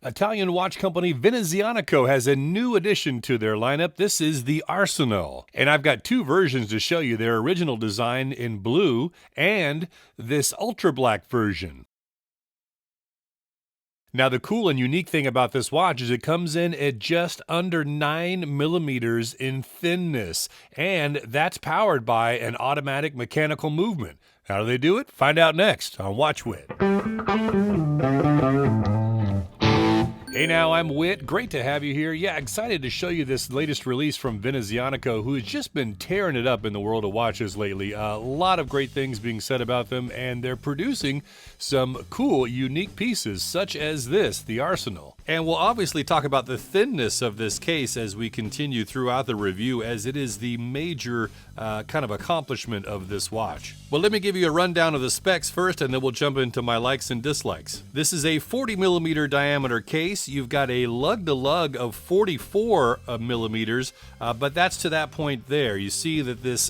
Italian watch company Venezianico has a new addition to their lineup. This is the Arsenale. And I've got two versions to show you, their original design in blue and this ultra black version. Now, the cool and unique thing about this watch is it comes in at just under 9 millimeters in thinness, and that's powered by an automatic mechanical movement. How do they do it? Find out next on Watch Wit. Hey now, I'm Whit. Great to have you here. Yeah, excited to show you this latest release from Venezianico, who has just been tearing it up in the world of watches lately. A lot of great things being said about them, and they're producing some cool, unique pieces, such as this, the Arsenale. And we'll obviously talk about the thinness of this case as we continue throughout the review, as it is the major kind of accomplishment of this watch. Well, let me give you a rundown of the specs first, and then we'll jump into my likes and dislikes. This is a 40 millimeter diameter case. You've got a lug-to-lug of 44 millimeters, but that's to that point there. You see that this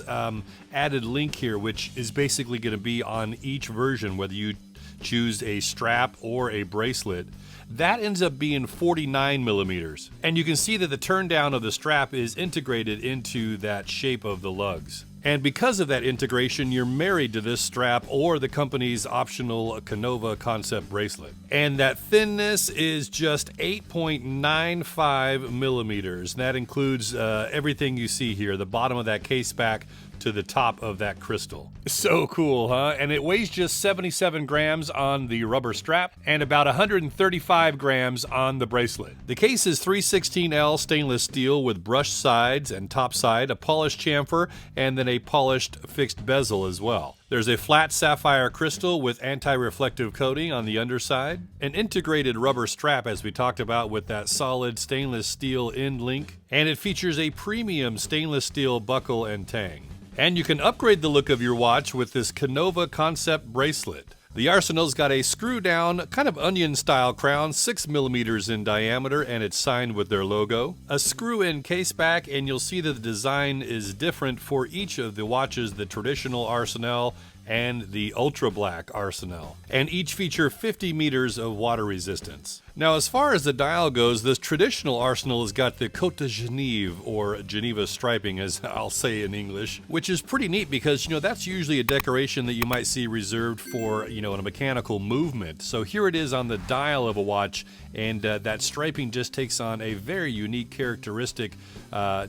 added link here, which is basically going to be on each version, whether you choose a strap or a bracelet, that ends up being 49 millimeters. And you can see that the turn down of the strap is integrated into that shape of the lugs. And because of that integration, you're married to this strap or the company's optional Canova concept bracelet. And that thinness is just 8.95 millimeters. That includes everything you see here, the bottom of that case back to the top of that crystal. So cool, huh? And it weighs just 77 grams on the rubber strap and about 135 grams on the bracelet. The case is 316L stainless steel with brushed sides and top side, a polished chamfer, and then a polished fixed bezel as well. There's a flat sapphire crystal with anti-reflective coating on the underside, an integrated rubber strap as we talked about with that solid stainless steel end link, and it features a premium stainless steel buckle and tang. And you can upgrade the look of your watch with this Canova concept bracelet. The Arsenale's got a screw-down, kind of onion-style crown, 6 millimeters in diameter, and it's signed with their logo. A screw-in case back, and you'll see that the design is different for each of the watches, the traditional Arsenale and the Ultrablack Arsenale. And each feature 50 meters of water resistance. Now, as far as the dial goes, this traditional Arsenale has got the Côte de Genève, or Geneva striping, as I'll say in English, which is pretty neat because, that's usually a decoration that you might see reserved for, a mechanical movement. So here it is on the dial of a watch, and that striping just takes on a very unique characteristic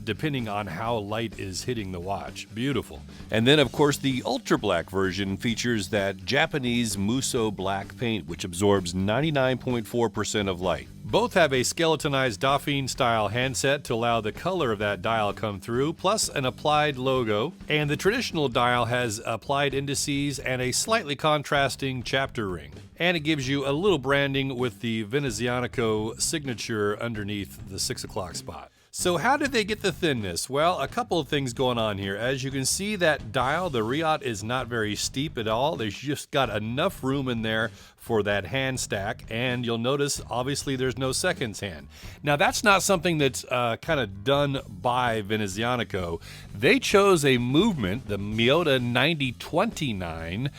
depending on how light is hitting the watch. Beautiful. And then, of course, the Ultrablack version features that Japanese Musou Black Paint, which absorbs 99.4% of light. Both have a skeletonized Dauphine-style handset to allow the color of that dial come through, plus an applied logo. And the traditional dial has applied indices and a slightly contrasting chapter ring. And it gives you a little branding with the Venezianico signature underneath the 6 o'clock spot. So how did they get the thinness? Well, a couple of things going on here. As you can see, that dial, the riot, is not very steep at all. There's just got enough room in there for that hand stack, and you'll notice obviously there's no seconds hand. Now that's not something that's kind of done by Venezianico. They chose a movement, the Miyota 9029,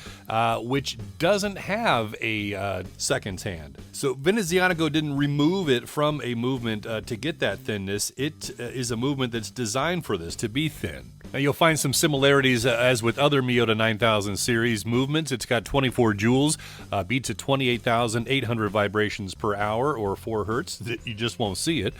which doesn't have a seconds hand. So Venezianico didn't remove it from a movement to get that thinness. It is a movement that's designed for this, to be thin. Now you'll find some similarities as with other Miyota 9000 series movements. It's got 24 joules, beats at 28,800 vibrations per hour, or 4 hertz. You just won't see it.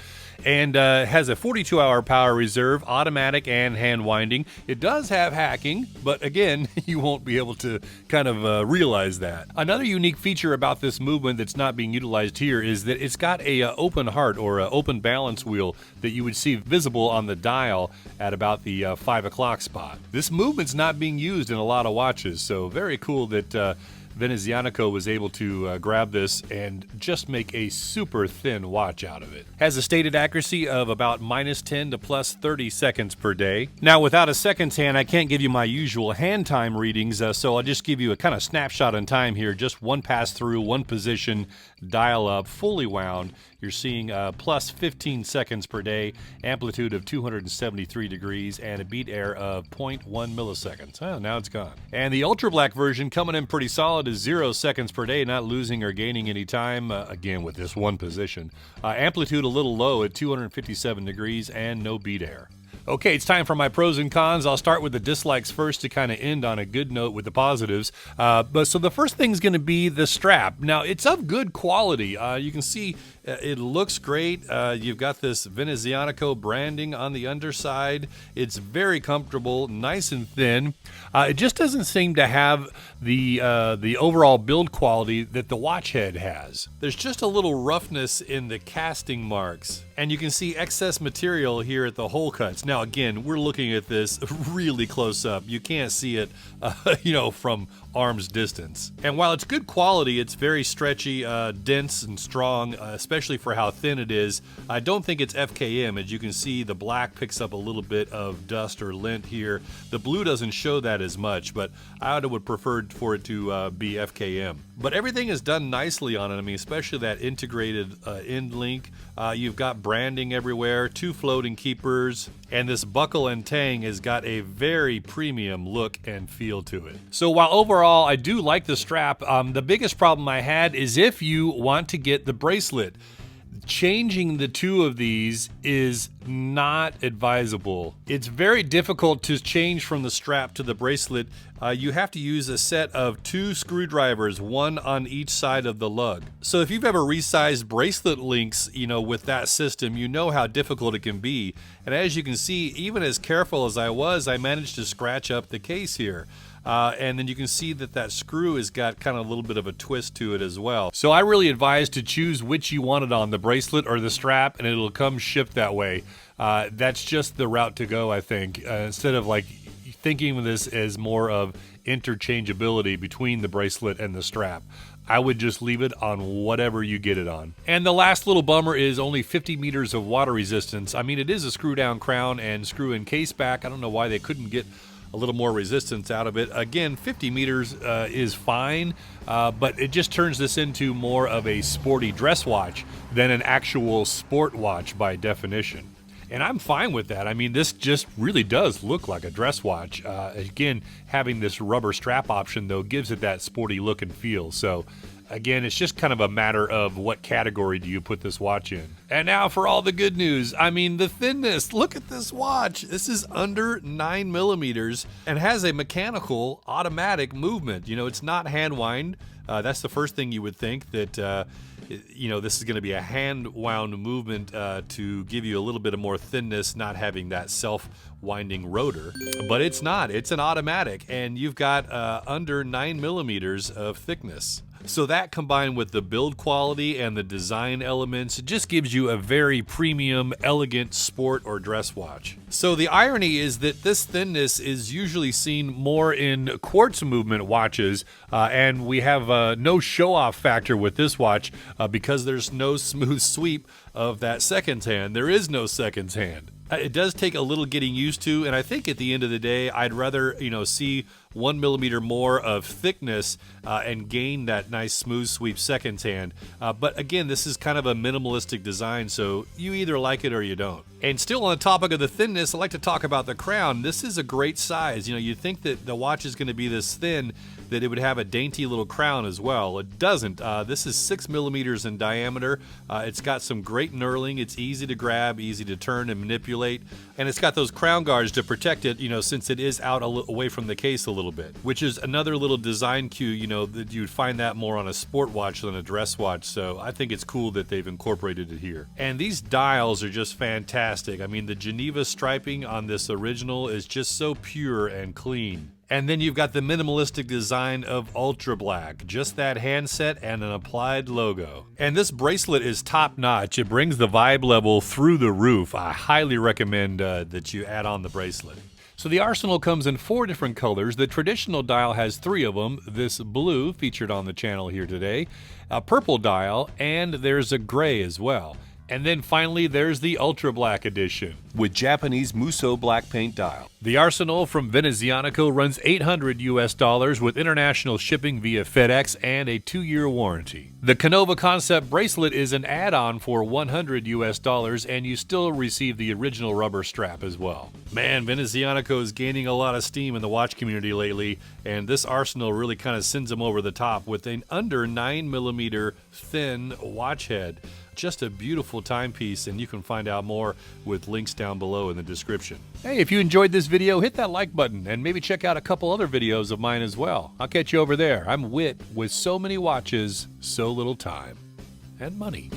And has a 42-hour power reserve, automatic and hand winding. It does have hacking, but again, you won't be able to kind of realize that. Another unique feature about this movement that's not being utilized here is that it's got a open heart, or a open balance wheel, that you would see visible on the dial at about the 5 o'clock spot. This movement's not being used in a lot of watches, so very cool that Venezianico was able to grab this and just make a super thin watch out of it. Has a stated accuracy of about -10 to +30 seconds per day. Now, without a seconds hand, I can't give you my usual hand time readings, so I'll just give you a kind of snapshot in time here. Just one pass through, one position, dial up, fully wound. You're seeing plus 15 seconds per day, amplitude of 273 degrees, and a beat error of 0.1 milliseconds. Oh, now it's gone. And the Ultrablack version coming in pretty solid to 0 seconds per day, not losing or gaining any time, again with this one position. Amplitude a little low at 257 degrees and no beat air. Okay, it's time for my pros and cons. I'll start with the dislikes first to kind of end on a good note with the positives. So the first thing is going to be the strap. Now, it's of good quality. You can see it looks great. You've got this Venezianico branding on the underside. It's very comfortable, nice and thin. It just doesn't seem to have the overall build quality that the watch head has. There's just a little roughness in the casting marks, and you can see excess material here at the hole cuts. Now, again, we're looking at this really close up. You can't see it, from arm's distance. And while it's good quality, it's very stretchy, dense and strong, especially for how thin it is. I don't think it's FKM. As you can see, the black picks up a little bit of dust or lint here. The blue doesn't show that as much, but I would prefer for it to be FKM. But everything is done nicely on it. I mean, especially that integrated end link. You've got branding everywhere, 2 floating keepers, and this buckle and tang has got a very premium look and feel to it. So while overall I do like the strap, the biggest problem I had is if you want to get the bracelet. Changing the two of these is not advisable. It's very difficult to change from the strap to the bracelet. You have to use a set of 2 screwdrivers, 1 on each side of the lug. So if you've ever resized bracelet links, with that system, you know how difficult it can be. And as you can see, even as careful as I was, I managed to scratch up the case here. And then you can see that screw has got kind of a little bit of a twist to it as well. So I really advise to choose which you want it on, the bracelet or the strap, and it'll come shipped that way. That's just the route to go, I think, instead of thinking of this as more of interchangeability between the bracelet and the strap. I would just leave it on whatever you get it on. And the last little bummer is only 50 meters of water resistance. I mean, it is a screw down crown and screw in case back. I don't know why they couldn't get a little more resistance out of it. Again, 50 meters is fine, but it just turns this into more of a sporty dress watch than an actual sport watch by definition. And I'm fine with that. I mean, this just really does look like a dress watch. Again, having this rubber strap option, though, gives it that sporty look and feel. So, again, it's just kind of a matter of what category do you put this watch in. And now for all the good news. I mean, the thinness. Look at this watch. This is under 9 millimeters and has a mechanical automatic movement. It's not hand wind. That's the first thing you would think, that this is going to be a hand-wound movement to give you a little bit of more thinness, not having that self-winding rotor. But it's not. It's an automatic, and you've got under 9 millimeters of thickness. So that, combined with the build quality and the design elements, it just gives you a very premium, elegant sport or dress watch. So the irony is that this thinness is usually seen more in quartz movement watches, and we have no show-off factor with this watch because there's no smooth sweep of that seconds hand. There is no seconds hand. It does take a little getting used to, and I think at the end of the day, I'd rather, see 1 millimeter more of thickness and gain that nice smooth sweep seconds hand. But again, this is kind of a minimalistic design, so you either like it or you don't. And still on the topic of the thinness, I'd like to talk about the crown. This is a great size. You'd think that the watch is going to be this thin, that it would have a dainty little crown as well. It doesn't. This is 6 millimeters in diameter. It's got some great knurling. It's easy to grab, easy to turn and manipulate. And it's got those crown guards to protect it, since it is out away from the case a little bit, which is another little design cue, that you'd find that more on a sport watch than a dress watch. So I think it's cool that they've incorporated it here. And these dials are just fantastic. I mean, the Geneva striping on this original is just so pure and clean. And then you've got the minimalistic design of Ultrablack, just that handset and an applied logo. And this bracelet is top notch. It brings the vibe level through the roof. I highly recommend that you add on the bracelet. So the Arsenal comes in 4 different colors. The traditional dial has 3 of them. This blue, featured on the channel here today, a purple dial, and there's a gray as well. And then finally, there's the Ultra Black edition with Japanese Musou Black Paint dial. The Arsenal from Venezianico runs $800 US with international shipping via FedEx and a 2-year warranty. The Canova Concept bracelet is an add-on for $100 US, and you still receive the original rubber strap as well. Man, Venezianico is gaining a lot of steam in the watch community lately, and this Arsenal really kind of sends them over the top with an under 9mm thin watch head. Just a beautiful timepiece, and you can find out more with links down below in the description. Hey, if you enjoyed this video, hit that like button and maybe check out a couple other videos of mine as well. I'll catch you over there. I'm Whit with so many watches, so little time and money.